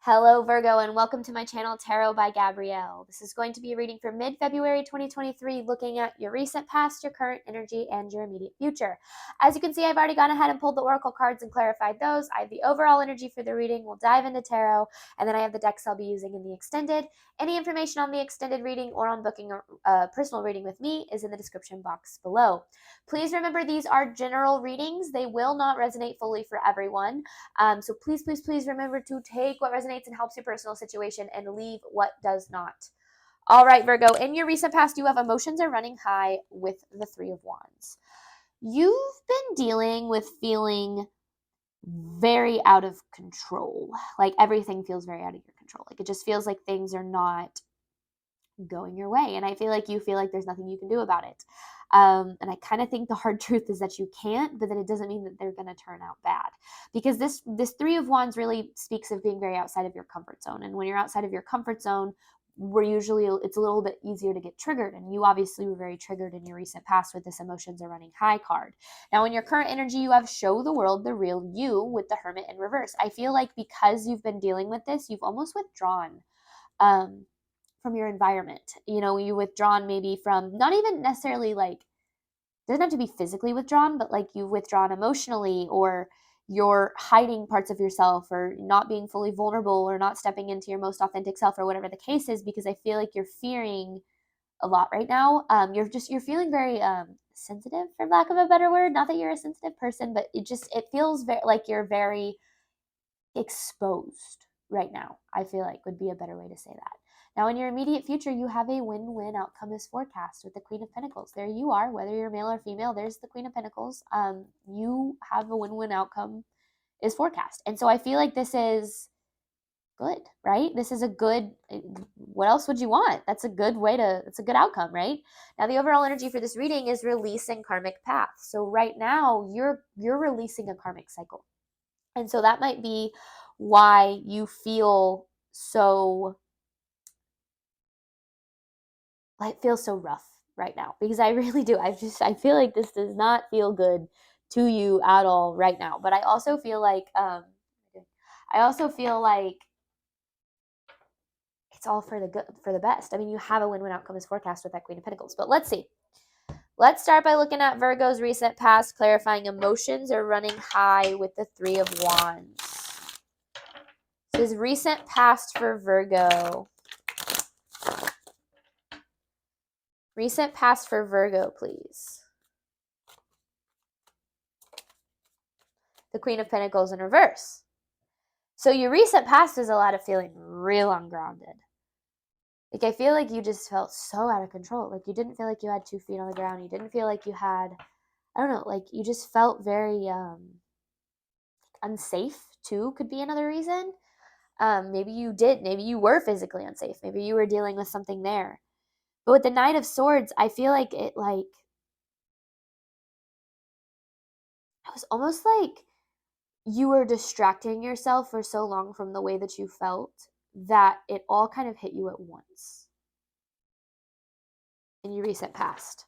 Hello, Virgo, and welcome to my channel, Tarot by Gabrielle. This is going to be a reading for mid-February 2023, looking at your recent past, your current energy, and your immediate future. As you can see, I've already gone ahead and pulled the oracle cards and clarified those. I have the overall energy for the reading. We'll dive into tarot, and then I have the decks I'll be using in the extended. Any information on the extended reading or on booking a personal reading with me is in the description box below. Please remember, these are general readings. They will not resonate fully for everyone. So please, please, please remember to take what resonates and helps your personal situation and leave what does not. All right, Virgo, in your recent past, you have emotions are running high with the Three of Wands. You've been dealing with feeling very out of control. Like everything feels very out of your control. Like it just feels like things are not going your way. And I feel like you feel like there's nothing you can do about it. And I kind of think the hard truth is that you can't, but then it doesn't mean that they're going to turn out bad, because this Three of Wands really speaks of being very outside of your comfort zone. And when you're outside of your comfort zone, it's a little bit easier to get triggered. And you obviously were very triggered in your recent past with this emotions are running high card. Now, in your current energy, you have show the world the real you with the Hermit in reverse. I feel like because you've been dealing with this, you've almost withdrawn from your environment. You withdrawn maybe from, not even necessarily like, doesn't have to be physically withdrawn, but like you've withdrawn emotionally, or you're hiding parts of yourself, or not being fully vulnerable, or not stepping into your most authentic self, or whatever the case is, because I feel like you're fearing a lot right now. You're feeling very sensitive, for lack of a better word. Not that you're a sensitive person, but it feels very like you're very exposed right now, I feel like would be a better way to say that. Now, in your immediate future, you have a win-win outcome as forecast with the Queen of Pentacles. There you are, whether you're male or female, there's the Queen of Pentacles. You have a win-win outcome is forecast. And so I feel like this is good, right? This is a good, what else would you want? That's a good outcome, right? Now, the overall energy for this reading is releasing karmic path. So right now, you're releasing a karmic cycle. And so that might be why you feel so, it feels so rough right now, because I really do. I feel like this does not feel good to you at all right now. But I also feel like, it's all for the good, for the best. I mean, you have a win-win outcome as forecast with that Queen of Pentacles. But let's see. Let's start by looking at Virgo's recent past, clarifying emotions are running high with the Three of Wands. So his recent past for Virgo. Recent past for Virgo, please. The Queen of Pentacles in reverse. So your recent past is a lot of feeling real ungrounded. Like, I feel like you just felt so out of control. Like, you didn't feel like you had 2 feet on the ground. You didn't feel like you had, I don't know, like, you just felt very unsafe, too, could be another reason. Maybe you were physically unsafe. Maybe you were dealing with something there. But with the Knight of Swords, I feel like it was almost like you were distracting yourself for so long from the way that you felt that it all kind of hit you at once in your recent past.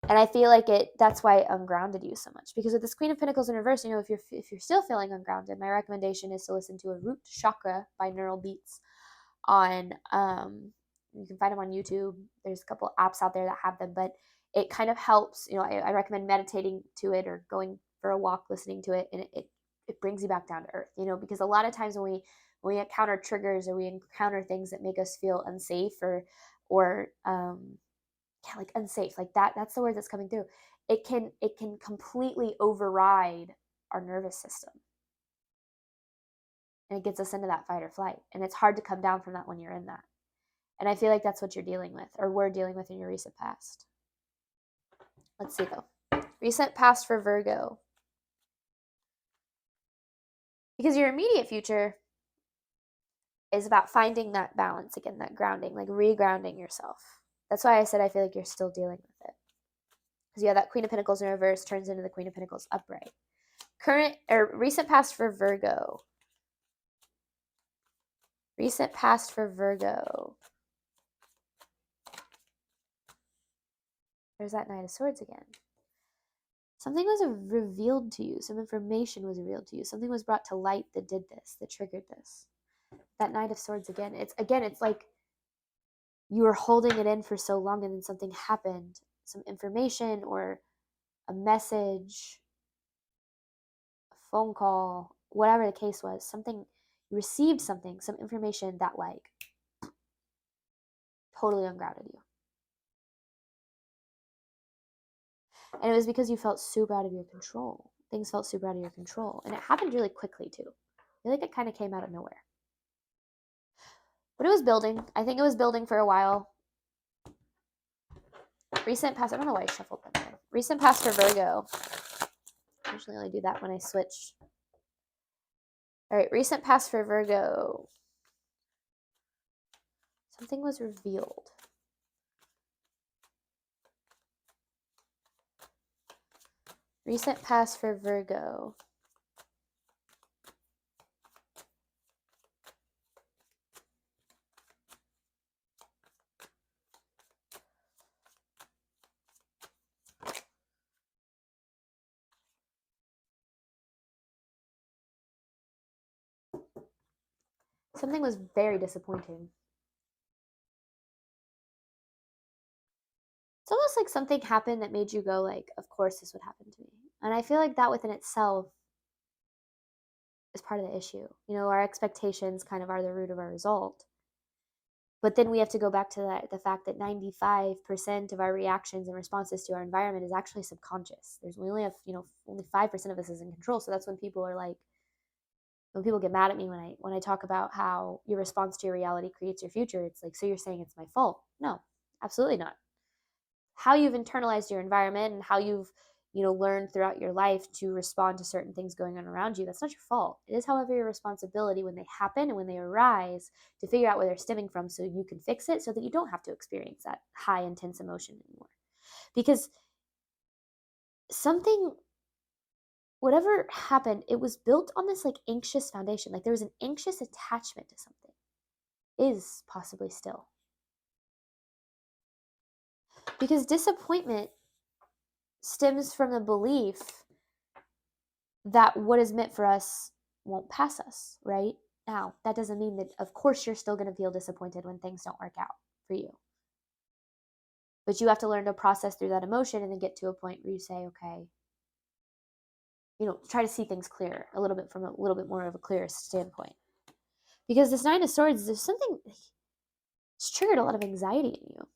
And I feel like that's why it ungrounded you so much. Because with this Queen of Pentacles in reverse, if you're still feeling ungrounded, my recommendation is to listen to a Root Chakra by Neural Beats on, you can find them on YouTube. There's a couple apps out there that have them, but it kind of helps. I recommend meditating to it or going for a walk, listening to it, and it brings you back down to earth, because a lot of times when we encounter triggers, or we encounter things that make us feel unsafe, or like unsafe, like that's the word that's coming through. It can completely override our nervous system, and it gets us into that fight or flight, and it's hard to come down from that when you're in that. And I feel like that's what you're dealing with, or were dealing with in your recent past. Let's see though. Recent past for Virgo. Because your immediate future is about finding that balance again, that grounding, like regrounding yourself. That's why I said I feel like you're still dealing with it. Because you have that Queen of Pentacles in reverse turns into the Queen of Pentacles upright. Recent past for Virgo. Recent past for Virgo. There's that Knight of Swords again. Something was revealed to you. Some information was revealed to you. Something was brought to light that did this, that triggered this. That Knight of Swords again. It's like you were holding it in for so long and then something happened. Some information or a message, a phone call, whatever the case was. Something, you received something, some information that like totally ungrounded you. And it was because you felt super out of your control. Things felt super out of your control. And it happened really quickly too. I feel like it kind of came out of nowhere. But it was building. I think it was building for a while. Recent past, I don't know why I shuffled them there. Recent past for Virgo. I usually only do that when I switch. All right, recent past for Virgo. Something was revealed. Recent past for Virgo. Something was very disappointing. It's almost like something happened that made you go like, of course this would happen to me. And I feel like that within itself is part of the issue. You know, our expectations kind of are the root of our result. But then we have to go back to the fact that 95% of our reactions and responses to our environment is actually subconscious. We only have, only 5% of us is in control. So that's when people are like, when people get mad at me when I talk about how your response to your reality creates your future, it's like, so you're saying it's my fault? No, absolutely not. How you've internalized your environment and how you've learned throughout your life to respond to certain things going on around you, that's not your fault. It is, however, your responsibility when they happen and when they arise to figure out where they're stemming from so you can fix it so that you don't have to experience that high intense emotion anymore. Because whatever happened, it was built on this like anxious foundation. Like there was an anxious attachment to something. Is possibly still. Because disappointment stems from the belief that what is meant for us won't pass us, right? Now, that doesn't mean that, of course, you're still going to feel disappointed when things don't work out for you. But you have to learn to process through that emotion and then get to a point where you say, okay, try to see things clear a little bit from a little bit more of a clear standpoint. Because this Nine of Swords, there's something, it's triggered a lot of anxiety in you.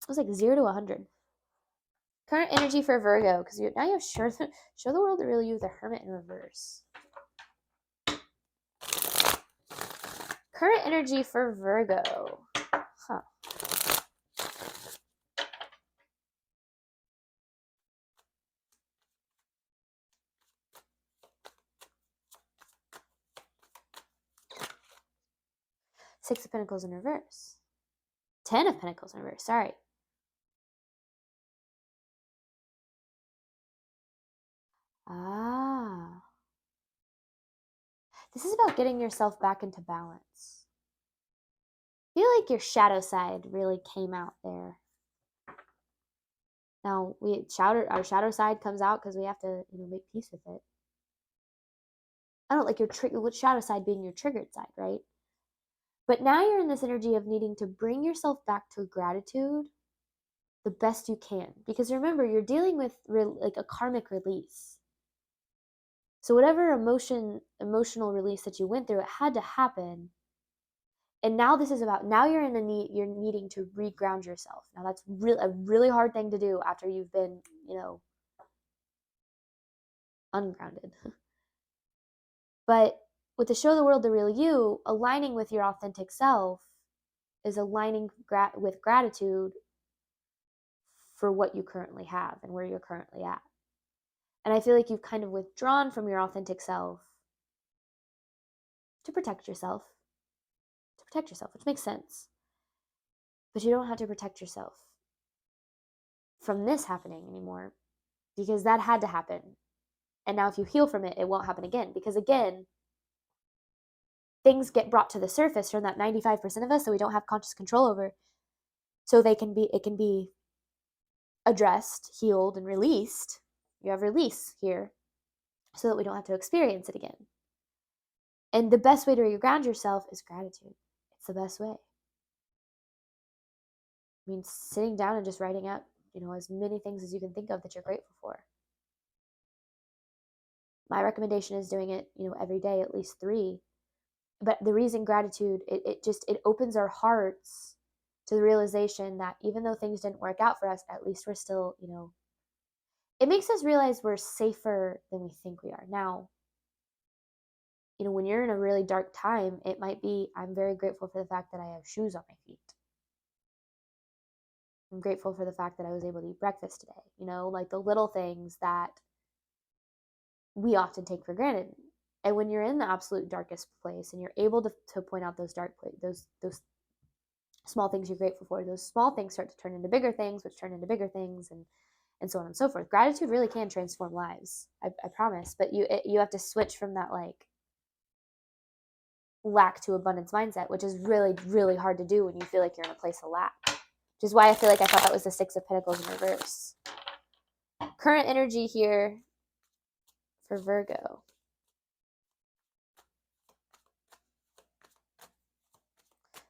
It was like 0 to 100. Current energy for Virgo, because now you have show the world the real you, the Hermit in reverse. Current energy for Virgo. Huh. Six of Pentacles in reverse. 10 of Pentacles in reverse. Sorry. Ah. This is about getting yourself back into balance. I feel like your shadow side really came out there. Now, our shadow side comes out because we have to, make peace with it. I don't like your shadow side being your triggered side, right? But now you're in this energy of needing to bring yourself back to gratitude the best you can. Because remember, you're dealing with like a karmic release. So whatever emotional release that you went through, it had to happen. And now this is about, now you're you're needing to reground yourself. Now that's a really hard thing to do after you've been, ungrounded. But with the show the world the real you, aligning with your authentic self is aligning with gratitude for what you currently have and where you're currently at. And I feel like you've kind of withdrawn from your authentic self to protect yourself. Which makes sense. But you don't have to protect yourself from this happening anymore because that had to happen. And now if you heal from it, it won't happen again. Because again, things get brought to the surface from that 95% of us that we don't have conscious control over. So it can be addressed, healed, and released. You have release here so that we don't have to experience it again. And the best way to reground yourself is gratitude. It's the best way. I mean, sitting down and just writing out, as many things as you can think of that you're grateful for. My recommendation is doing it, every day, at least 3. But the reason gratitude, it opens our hearts to the realization that even though things didn't work out for us, at least we're still, it makes us realize we're safer than we think we are. Now, when you're in a really dark time, it might be, I'm very grateful for the fact that I have shoes on my feet. I'm grateful for the fact that I was able to eat breakfast today. Like the little things that we often take for granted. And when you're in the absolute darkest place and you're able to point out those those small things you're grateful for, those small things start to turn into bigger things, which turn into bigger things, and so on and so forth. Gratitude really can transform lives. I promise. But you have to switch from that lack to abundance mindset, which is really, really hard to do when you feel like you're in a place of lack. Which is why I feel like I thought that was the 6 of Pentacles in reverse. Current energy here for Virgo.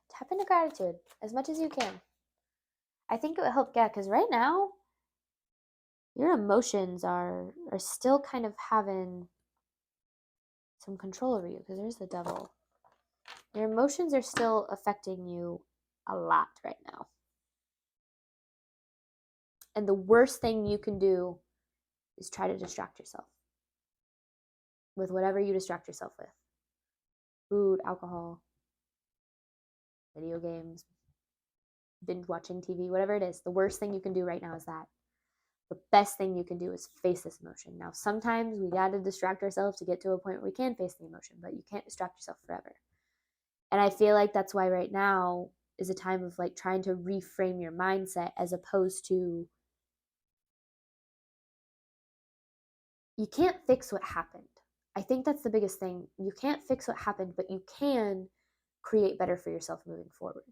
Tap into gratitude as much as you can. I think it would help, because right now, your emotions are still kind of having some control over you, because there's the Devil. Your emotions are still affecting you a lot right now. And the worst thing you can do is try to distract yourself with whatever you distract yourself with. Food, alcohol, video games, binge watching TV, whatever it is. The worst thing you can do right now is that. The best thing you can do is face this emotion. Now, sometimes we got to distract ourselves to get to a point where we can face the emotion, but you can't distract yourself forever. And I feel like that's why right now is a time of trying to reframe your mindset, as opposed to, you can't fix what happened. I think that's the biggest thing. You can't fix what happened, but you can create better for yourself moving forward.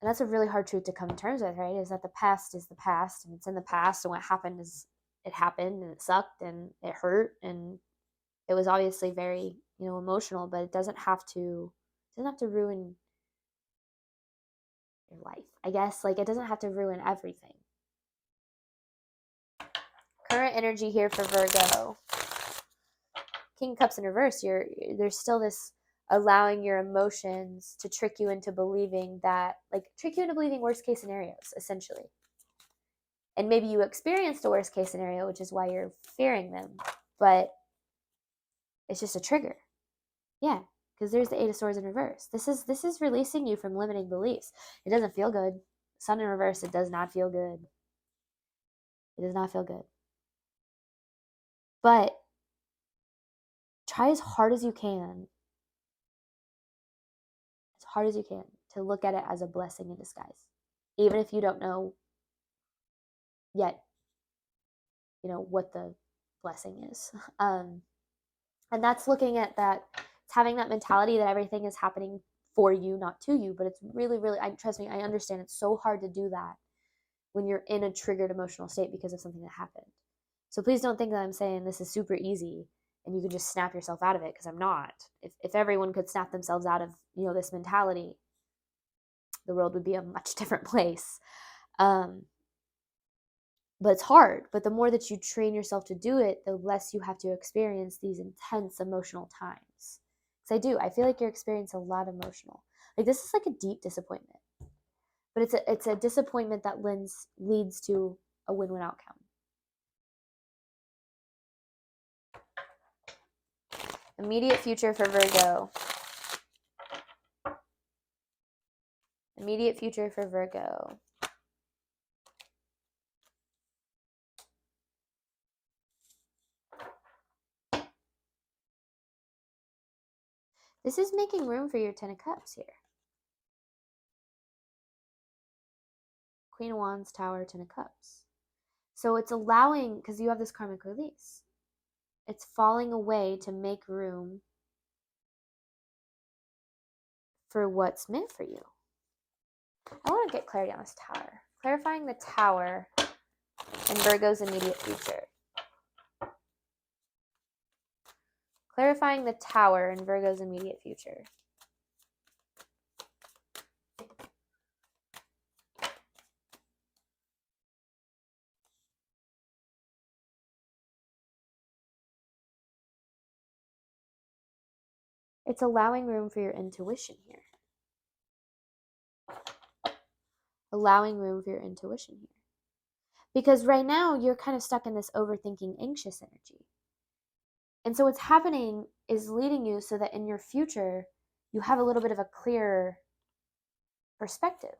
And that's a really hard truth to come to terms with, right? Is that the past is the past, and it's in the past, and what happened is it happened, and it sucked, and it hurt, and it was obviously very, emotional, but it doesn't have to ruin your life, I guess. It doesn't have to ruin everything. Current energy here for Virgo. King of Cups in reverse. There's still this allowing your emotions to trick you into believing worst case scenarios, essentially. And maybe you experienced a worst case scenario, which is why you're fearing them, but it's just a trigger. Yeah, because there's the 8 of Swords in reverse. This is releasing you from limiting beliefs. It doesn't feel good. Sun in reverse, it does not feel good. It does not feel good. But try as hard as you can to look at it as a blessing in disguise. Even if you don't know yet, what the blessing is. And that's looking at that, it's having that mentality that everything is happening for you, not to you. But it's really, really, trust me, I understand it's so hard to do that when you're in a triggered emotional state because of something that happened. So please don't think that I'm saying this is super easy and you can just snap yourself out of it, because I'm not. If everyone could snap themselves out of, this mentality, the world would be a much different place. But it's hard. But the more that you train yourself to do it, the less you have to experience these intense emotional times. Because I feel like you're experiencing a lot of emotional. This is like a deep disappointment. But it's a disappointment that leads to a win-win outcome. Immediate future for Virgo. Immediate future for Virgo. This is making room for your 10 of Cups here. Queen of Wands, Tower, 10 of Cups. So it's allowing, because you have this karmic release, it's falling away to make room for what's meant for you. I want to get clarity on this Tower. Clarifying the Tower in Virgo's immediate future. Clarifying the Tower in Virgo's immediate future. It's allowing room for your intuition here. Allowing room for your intuition here. Because right now, you're kind of stuck in this overthinking, anxious energy. And so what's happening is leading you so that in your future, you have a little bit of a clearer perspective.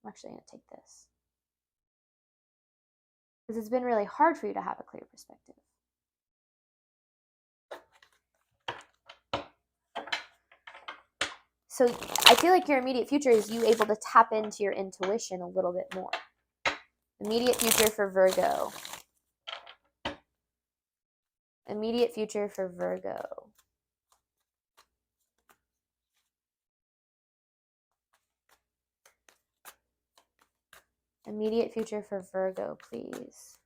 I'm actually going to take this. Because it's been really hard for you to have a clear perspective. So I feel like your immediate future is you able to tap into your intuition a little bit more. Immediate future for Virgo. Immediate future for Virgo. Immediate future for Virgo, please.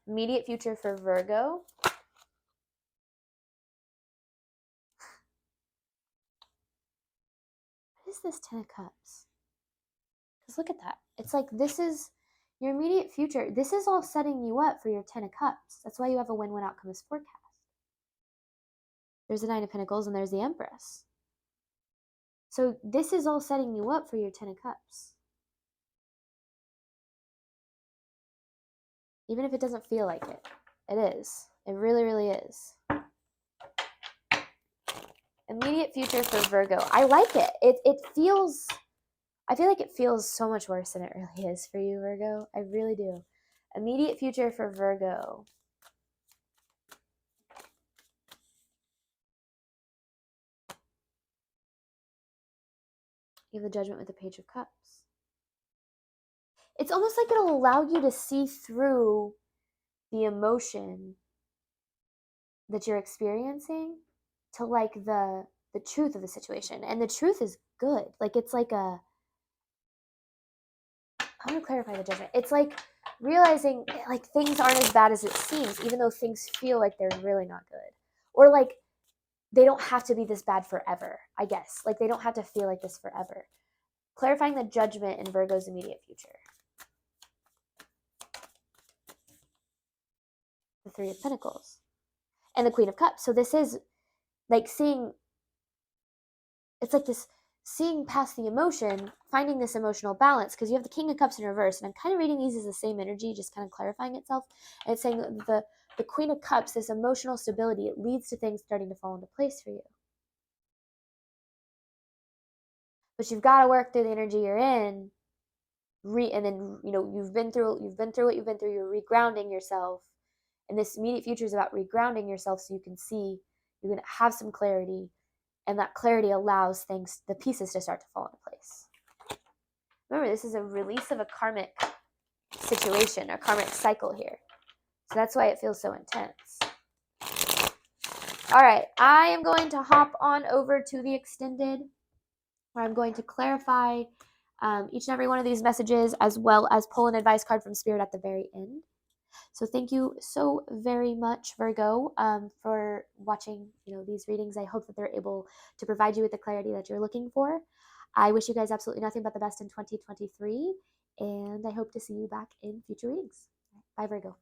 Immediate future for Virgo. What is this Ten of Cups? Because look at that. It's like this is your immediate future. This is all setting you up for your Ten of Cups. That's why you have a win-win outcome as forecast. There's the Nine of Pentacles and there's the Empress. So this is all setting you up for your Ten of Cups. Even if it doesn't feel like it. It is. It really, really is. Immediate future for Virgo. I like it. It feels... I feel like it feels so much worse than it really is for you, Virgo. I really do. Immediate future for Virgo. You have the Judgment with the Page of Cups. It's almost like it'll allow you to see through the emotion that you're experiencing to like the truth of the situation. And the truth is good. Like it's like a... I want to clarify the Judgment. It's like realizing like things aren't as bad as it seems, even though things feel like they're really not good. Or like they don't have to be this bad forever, I guess. Like they don't have to feel like this forever. Clarifying the Judgment in Virgo's immediate future. The Three of Pentacles. And the Queen of Cups. So this is like seeing... It's like this seeing past the emotion, finding this emotional balance, because you have the King of Cups in reverse, and I'm kind of reading these as the same energy, just kind of clarifying itself. And it's saying that the Queen of Cups, this emotional stability, it leads to things starting to fall into place for you. But you've got to work through the energy you're in, and then you've been through what you've been through. You're regrounding yourself, and this immediate future is about regrounding yourself so you can see, you can have some clarity. And that clarity allows things, the pieces to start to fall into place. Remember, this is a release of a karmic situation, a karmic cycle here. So that's why it feels so intense. All right, I am going to hop on over to the extended, where I'm going to clarify each and every one of these messages, as well as pull an advice card from Spirit at the very end. So thank you so very much, Virgo, for watching these readings. I hope that they're able to provide you with the clarity that you're looking for. I wish you guys absolutely nothing but the best in 2023, and I hope to see you back in future readings. Bye, Virgo.